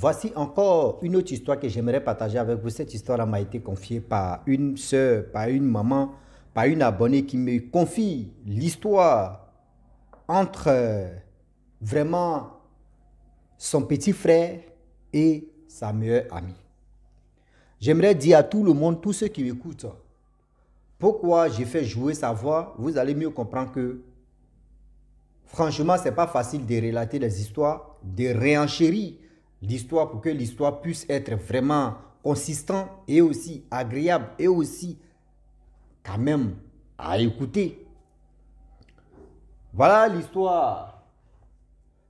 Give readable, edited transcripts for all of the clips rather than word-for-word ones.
Voici encore une autre histoire que j'aimerais partager avec vous. Cette histoire m'a été confiée par une soeur, par une maman, par une abonnée qui me confie l'histoire entre vraiment son petit frère et sa meilleure amie. J'aimerais dire à tout le monde, tous ceux qui m'écoutent, pourquoi j'ai fait jouer sa voix. Vous allez mieux comprendre que franchement, ce n'est pas facile de relater les histoires, de réenchérir l'histoire pour que l'histoire puisse être vraiment consistante et aussi agréable et aussi quand même à écouter. Voilà l'histoire.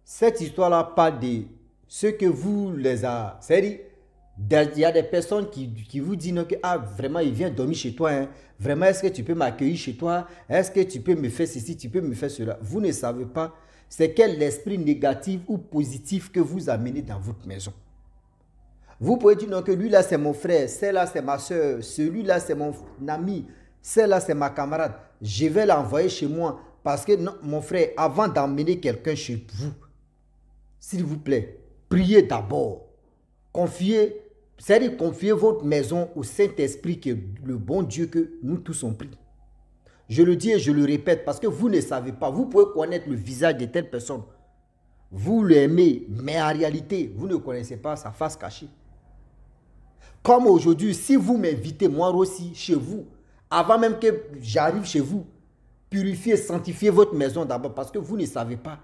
Cette histoire-là parle de ce que vous les a... C'est-à-dire, il y a des personnes qui vous disent que ah, vraiment, il vient dormir chez toi. Hein. Vraiment, est-ce que tu peux m'accueillir chez toi? Est-ce que tu peux me faire ceci, tu peux me faire cela? Vous ne savez pas c'est quel esprit négatif ou positif que vous amenez dans votre maison. Vous pouvez dire non, que lui là c'est mon frère, celle-là c'est ma soeur, celui-là c'est mon ami, celle-là c'est ma camarade. Je vais l'envoyer chez moi parce que non, mon frère, avant d'emmener quelqu'un chez vous, s'il vous plaît, priez d'abord. Confiez, c'est-à-dire confiez votre maison au Saint-Esprit, que le bon Dieu que nous tous sommes pris. Je le dis et je le répète parce que vous ne savez pas. Vous pouvez connaître le visage de telle personne. Vous l'aimez, mais en réalité, vous ne connaissez pas sa face cachée. Comme aujourd'hui, si vous m'invitez, moi aussi, chez vous, avant même que j'arrive chez vous, purifiez, sanctifiez votre maison d'abord parce que vous ne savez pas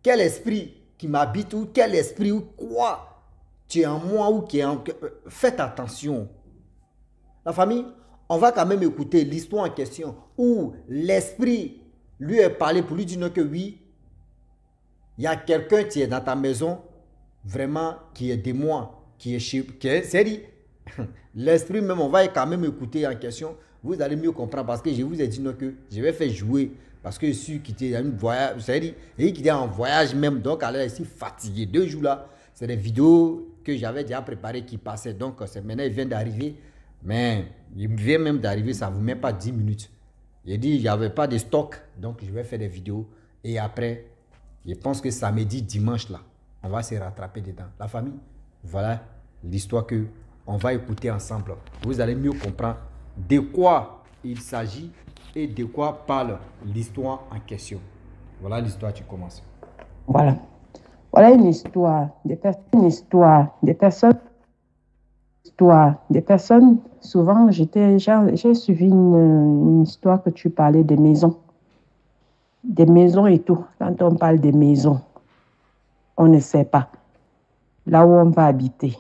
quel esprit qui m'habite ou quel esprit ou quoi tu es en moi ou qui est en... Faites attention. La famille, on va quand même écouter l'histoire en question où l'esprit lui est parlé pour lui dire que oui, il y a quelqu'un qui est dans ta maison, vraiment, qui est de moi, qui est chez... C'est-à-dire, l'esprit même, on va quand même écouter en question. Vous allez mieux comprendre parce que je vous ai dit non, que je vais faire jouer parce que je suis quitté en voyage, c'est-à-dire, il était en voyage même, donc elle est ici fatigué. 2 jours là, c'est des vidéos que j'avais déjà préparées qui passaient. Donc, maintenant, il vient d'arriver. Mais il vient même d'arriver, ça ne vous met pas 10 minutes. J'ai dit, il n'y avait pas de stock, donc je vais faire des vidéos. Et après, je pense que samedi, dimanche, là, on va se rattraper dedans. La famille, voilà l'histoire que on va écouter ensemble. Vous allez mieux comprendre de quoi il s'agit et de quoi parle l'histoire en question. Voilà l'histoire qui commence. Voilà. Voilà une histoire, des personnes. Souvent, j'ai suivi une histoire que tu parlais des maisons et tout. Quand on parle des maisons, on ne sait pas là où on va habiter.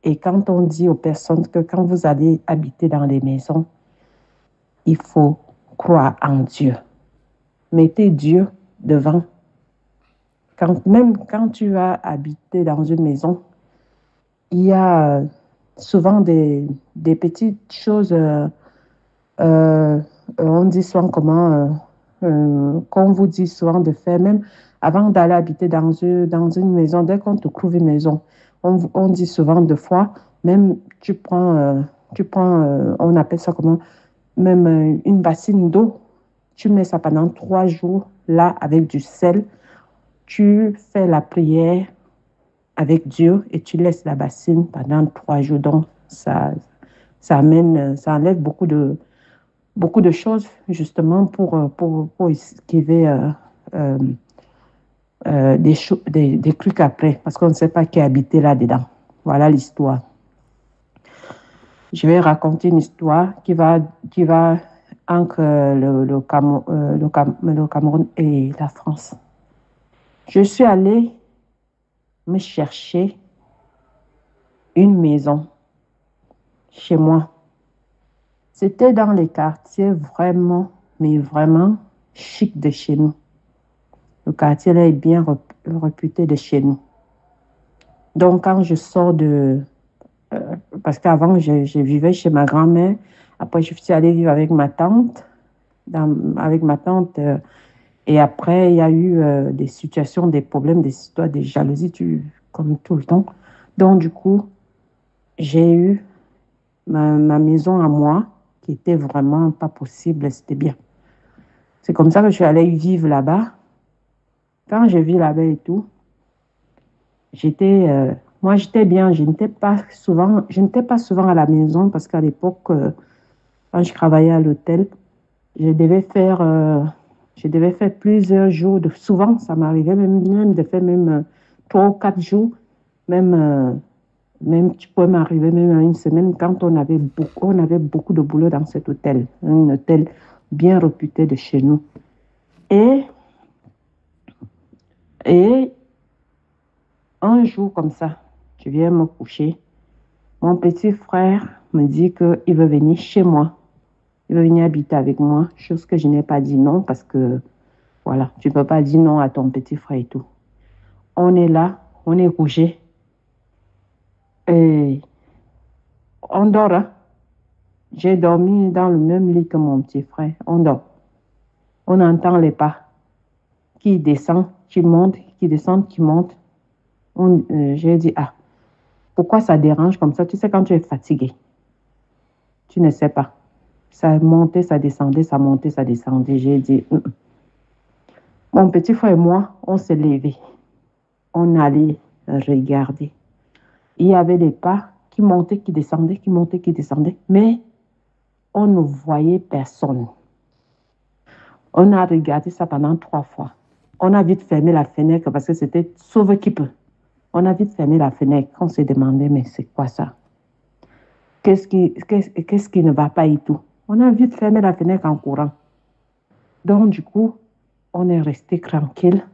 Et quand on dit aux personnes que quand vous allez habiter dans les maisons, il faut croire en Dieu. Mettez Dieu devant. Même quand tu vas habiter dans une maison, il y a souvent des petites choses, on dit souvent qu'on vous dit souvent de faire, même avant d'aller habiter dans une maison, dès qu'on te trouve une maison, on dit souvent deux fois, même on appelle ça comment, même une bassine d'eau, tu mets ça pendant 3 jours, là, avec du sel, tu fais la prière avec Dieu et tu laisses la bassine pendant 3 jours. Donc, ça enlève beaucoup de choses justement pour esquiver des trucs après, parce qu'on ne sait pas qui a habité là-dedans. Voilà l'histoire. Je vais raconter une histoire qui va entre le Cameroun et la France. Je suis allée me chercher une maison chez moi. C'était dans les quartiers vraiment, mais vraiment chic de chez nous. Le quartier là est bien réputé de chez nous. Donc, quand je sors parce qu'avant, je vivais chez ma grand-mère. Après, je suis allée vivre avec ma tante. Et après, il y a eu des situations, des problèmes, des histoires, des jalousies, comme tout le temps. Donc, du coup, j'ai eu ma maison à moi, qui était vraiment pas possible, c'était bien. C'est comme ça que je suis allée vivre là-bas. Quand je vis là-bas et tout, j'étais Moi, j'étais bien, je n'étais pas souvent à la maison parce qu'à l'époque, quand je travaillais à l'hôtel, je devais faire, euh, je devais faire plusieurs jours. Souvent, ça m'arrivait même de faire même 3 ou 4 jours. Même, même tu peux m'arriver même à une semaine quand on avait beaucoup de boulot dans cet hôtel. Un hôtel bien réputé de chez nous. Et, et un jour comme ça, je viens me coucher. Mon petit frère me dit qu'il veut venir chez moi. Il veut venir habiter avec moi, chose que je n'ai pas dit non parce que, voilà, tu ne peux pas dire non à ton petit frère et tout. On est là, on est couché et on dort. Hein. J'ai dormi dans le même lit que mon petit frère. On dort. On entend les pas qui descendent, qui montent, qui descendent, qui montent. J'ai dit, ah, pourquoi ça dérange comme ça? Tu sais, quand tu es fatigué, tu ne sais pas. Ça montait, ça descendait, ça montait, ça descendait. J'ai dit, Mon petit frère et moi, on s'est levés. On allait regarder. Il y avait des pas qui montaient, qui descendaient, qui montaient, qui descendaient, mais on ne voyait personne. On a regardé ça pendant 3 fois. On a vite fermé la fenêtre parce que c'était sauve qui peut. On a vite fermé la fenêtre. On s'est demandé, mais c'est quoi ça? Qu'est-ce qui ne va pas et tout? On a vite fermé la fenêtre en courant. Donc, du coup, on est resté tranquille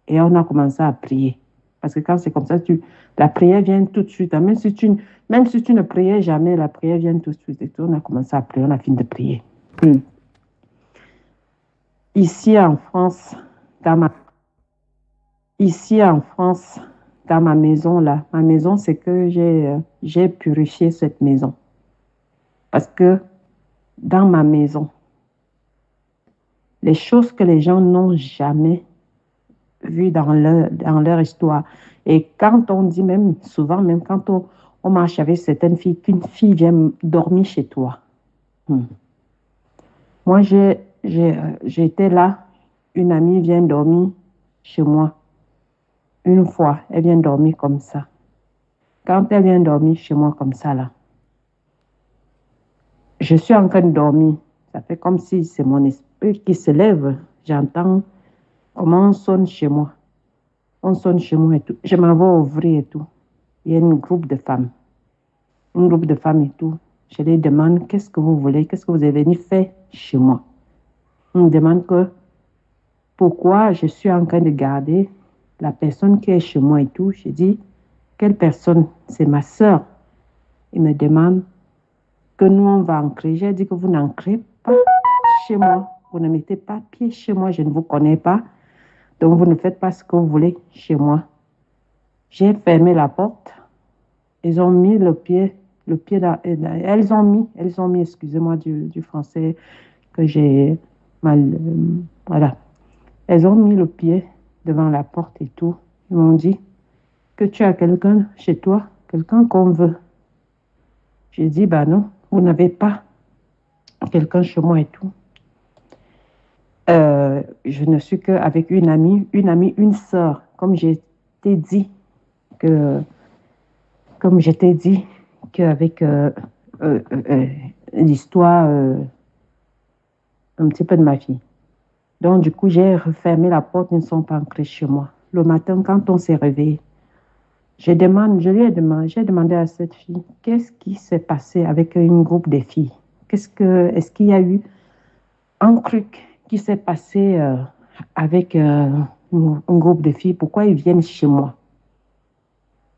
et on a commencé à prier. Parce que quand c'est comme ça, la prière vient tout de suite. Même si tu ne priais jamais, la prière vient tout de suite. Et tout, on a commencé à prier, on a fini de prier. Ici en France, dans ma, ici en France, dans ma maison là, ma maison, c'est que j'ai purifié cette maison. Parce que dans ma maison, les choses que les gens n'ont jamais vues dans leur histoire. Et quand on dit même, souvent, même quand on marche avec certaines filles, qu'une fille vient dormir chez toi. Moi, j'étais là, une amie vient dormir chez moi. Une fois, elle vient dormir comme ça. Quand elle vient dormir chez moi comme ça, là, je suis en train de dormir. Ça fait comme si c'est mon esprit qui se lève. J'entends comment on sonne chez moi. On sonne chez moi et tout. Je m'en vais ouvrir et tout. Il y a un groupe de femmes. Un groupe de femmes et tout. Je les demande, qu'est-ce que vous voulez? Qu'est-ce que vous avez venu faire chez moi? On me demande pourquoi je suis en train de garder la personne qui est chez moi et tout. Je dis, quelle personne? C'est ma soeur. Il me demande que nous, on va ancrer. J'ai dit que vous n'ancrez pas chez moi. Vous ne mettez pas pied chez moi. Je ne vous connais pas. Donc, vous ne faites pas ce que vous voulez chez moi. J'ai fermé la porte. Ils ont mis le pied dans, elles ont mis, excusez-moi du français que j'ai mal, voilà. Elles ont mis le pied devant la porte et tout. Ils m'ont dit que tu as quelqu'un chez toi, quelqu'un qu'on veut. J'ai dit, bah non, vous n'avez pas quelqu'un chez moi et tout. Je ne suis qu'avec une amie, une sœur. Que, comme je t'ai dit, qu'avec l'histoire un petit peu de ma fille. Donc, du coup, j'ai refermé la porte, ils ne sont pas entrés chez moi. Le matin, quand on s'est réveillé, j'ai demandé à cette fille, qu'est-ce qui s'est passé avec un groupe de filles? Est-ce qu'il y a eu un truc qui s'est passé avec un groupe de filles? Pourquoi ils viennent chez moi?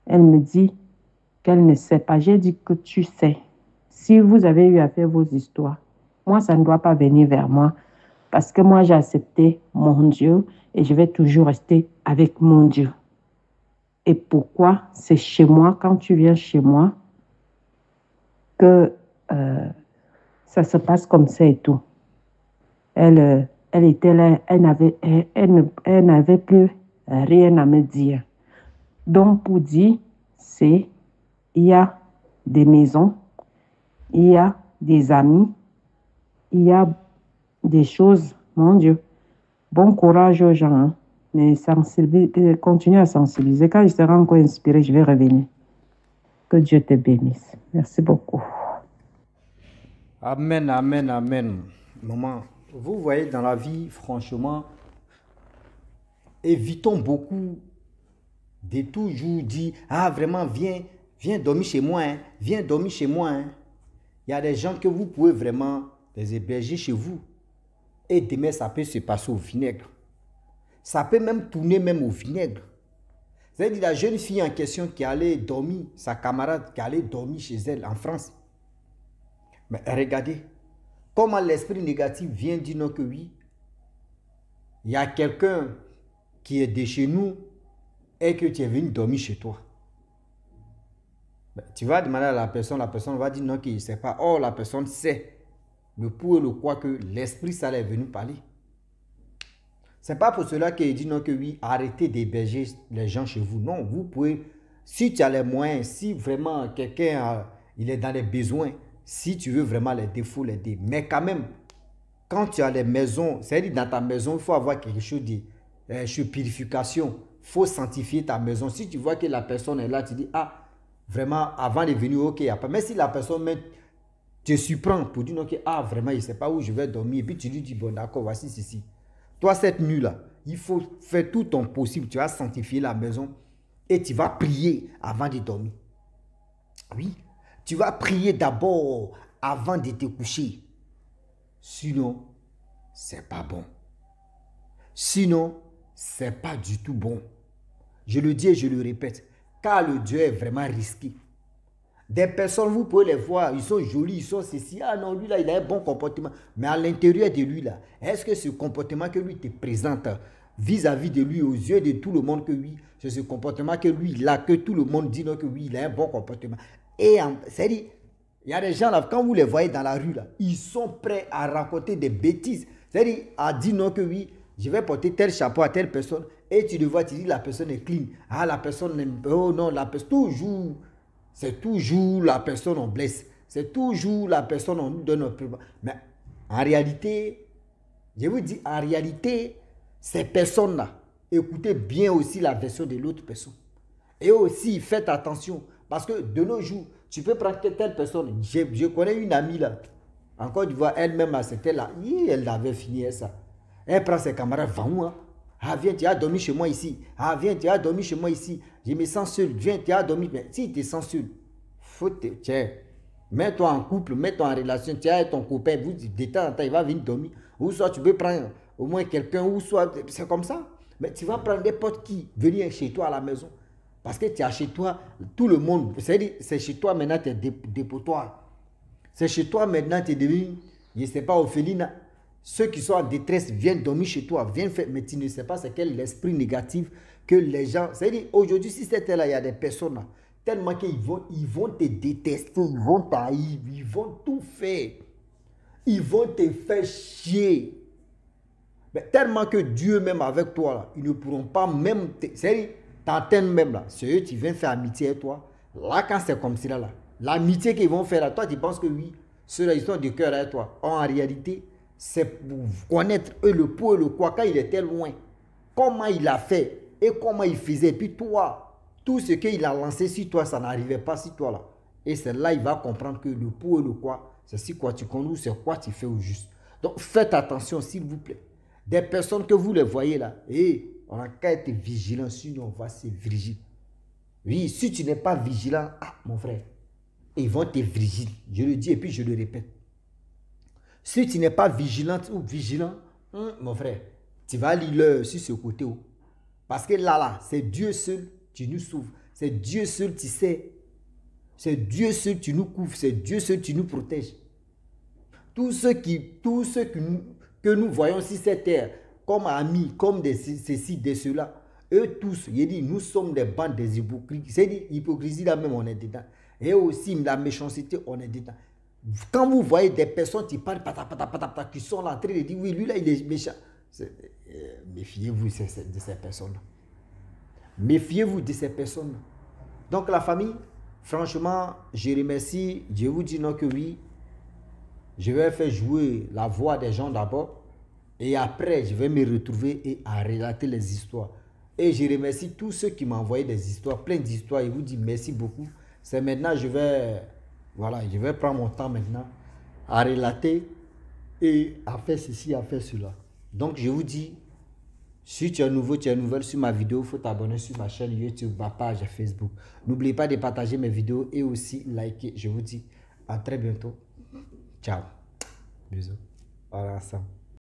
Elle me dit qu'elle ne sait pas. J'ai dit que tu sais. Si vous avez eu à faire vos histoires, moi, ça ne doit pas venir vers moi. Parce que moi, j'ai accepté mon Dieu et je vais toujours rester avec mon Dieu. Et pourquoi c'est chez moi, quand tu viens chez moi, que ça se passe comme ça et tout. Elle était là, elle n'avait plus rien à me dire. Donc, pour dire, il y a des maisons, il y a des amis, il y a des choses, mon Dieu. Bon courage aux gens, hein. Mais continue à sensibiliser. Quand je serai encore inspirée, je vais revenir. Que Dieu te bénisse. Merci beaucoup. Amen, amen, amen. Maman, vous voyez dans la vie, franchement, évitons beaucoup de toujours dire, ah vraiment, viens dormir chez moi, hein. Viens dormir chez moi. Hein. Il y a des gens que vous pouvez vraiment les héberger chez vous. Et demain, ça peut se passer au vinaigre. Ça peut même tourner même au vinaigre. C'est-à-dire la jeune fille en question qui allait dormir, sa camarade qui allait dormir chez elle en France. Mais regardez, comment l'esprit négatif vient dire non que oui, il y a quelqu'un qui est de chez nous et que tu es venu dormir chez toi. Tu vas demander à la personne va dire non qu'il ne sait pas. Or, la personne sait le pour et le quoi que l'esprit ça est venu parler. Ce n'est pas pour cela qu'il dit non que oui, arrêtez d'héberger les gens chez vous. Non, vous pouvez, si tu as les moyens, si vraiment quelqu'un il est dans les besoins, si tu veux vraiment l'aider, il faut l'aider. Mais quand même, quand tu as les maisons, c'est-à-dire dans ta maison, il faut avoir quelque chose de purification. Il faut sanctifier ta maison. Si tu vois que la personne est là, tu dis, ah, vraiment, avant de venir, ok, il n'y a pas. Mais si la personne te surprend pour dire, ok, ah, vraiment, il ne sait pas où je vais dormir, et puis tu lui dis, bon, d'accord, voici ceci. Toi, cette nuit-là, il faut faire tout ton possible. Tu vas sanctifier la maison et tu vas prier avant de dormir. Oui, tu vas prier d'abord avant de te coucher. Sinon, c'est pas bon. Sinon, c'est pas du tout bon. Je le dis et je le répète, car le Dieu est vraiment risqué. Des personnes, vous pouvez les voir, ils sont jolis, ils sont ceci. Ah non, lui là, il a un bon comportement. Mais à l'intérieur de lui là, est-ce que ce comportement que lui te présente vis-à-vis de lui, aux yeux de tout le monde que oui, c'est ce comportement que lui il a, que tout le monde dit non, que oui, il a un bon comportement. Et c'est-à-dire, il y a des gens là, quand vous les voyez dans la rue là, ils sont prêts à raconter des bêtises. C'est-à-dire, à dire non que oui, je vais porter tel chapeau à telle personne. Et tu le vois, tu dis la personne est clean. Ah, la personne, oh non, la personne, toujours. C'est toujours la personne on blesse. C'est toujours la personne on nous donne un peu. Mais en réalité, je vous dis, en réalité, ces personnes-là, écoutez bien aussi la version de l'autre personne. Et aussi, faites attention. Parce que de nos jours, tu peux prendre telle personne. Je connais une amie là. En Côte d'Ivoire, elle-même, c'était là. Elle avait fini ça. Elle prend ses camarades, va où hein? Ah, viens, tu as dormi chez moi ici. Ah, viens, tu as dormi chez moi ici. Je me sens seul. Viens, tu as dormi. Mais si tu te sens seul, tiens, mets-toi en couple, mets-toi en relation. Tu as ton copain, vous de temps en temps, il va venir dormir. Ou soit tu peux prendre au moins quelqu'un, ou soit c'est comme ça. Mais tu vas prendre des potes qui venir chez toi à la maison. Parce que tu as chez toi tout le monde. C'est chez toi maintenant, tu es dépotoir. C'est chez toi maintenant, tu es devenu, je ne sais pas, Ophéline. Ceux qui sont en détresse viennent dormir chez toi, viennent faire, mais tu ne sais pas c'est quel l'esprit négatif que les gens. C'est-à-dire, aujourd'hui, si c'était là, il y a des personnes là, tellement qu'ils vont te détester, ils vont t'haïr, ils vont tout faire. Ils vont te faire chier. Mais tellement que Dieu même avec toi, là, ils ne pourront pas même, c'est-à-dire, t'atteindre même là. C'est eux qui viennent faire amitié avec toi. Là, quand c'est comme ça, là, l'amitié qu'ils vont faire à toi, tu penses que oui, ceux-là, ils sont de cœur avec toi. En réalité, c'est pour connaître eux le pour et le quoi quand il était loin. Comment il a fait et comment il faisait. Et puis toi, tout ce qu'il a lancé sur toi, ça n'arrivait pas sur toi là. Et c'est là il va comprendre que le pour et le quoi, c'est si quoi tu connais ou c'est quoi tu fais au juste. Donc faites attention s'il vous plaît. Des personnes que vous les voyez là, et on a qu'à être vigilant, sinon on va se virgile. Oui, si tu n'es pas vigilant, ah mon frère, ils vont te virgile. Je le dis et puis je le répète. Si tu n'es pas vigilante ou vigilant, mon frère, tu vas lire l'heure sur ce côté. Parce que là, c'est Dieu seul qui nous sauve. C'est Dieu seul qui sait. C'est Dieu seul qui nous couvre. C'est Dieu seul qui nous protège. Tous ceux que nous voyons sur cette terre, comme amis, comme ceci, de cela, eux tous, il dit, nous sommes des bandes des hypocrites. C'est l'hypocrisie là même, on est dedans. Et aussi la méchanceté, on est dedans. Quand vous voyez des personnes qui parlent qui sont là en train de dire oui, lui là il est méchant, méfiez-vous de ces personnes-là. Méfiez-vous de ces personnes-là. Donc la famille, franchement, je remercie. Je vous dis non que oui, je vais faire jouer la voix des gens d'abord. Et après, je vais me retrouver et à relater les histoires. Et je remercie tous ceux qui m'ont envoyé des histoires, plein d'histoires. Je vous dis merci beaucoup. C'est maintenant, voilà, je vais prendre mon temps maintenant à relater et à faire ceci, à faire cela. Donc, je vous dis, si tu es nouveau, tu es nouvelle sur ma vidéo, il faut t'abonner sur ma chaîne YouTube, ma page Facebook. N'oubliez pas de partager mes vidéos et aussi liker. Je vous dis à très bientôt. Ciao. Bisous. Voilà, ensemble.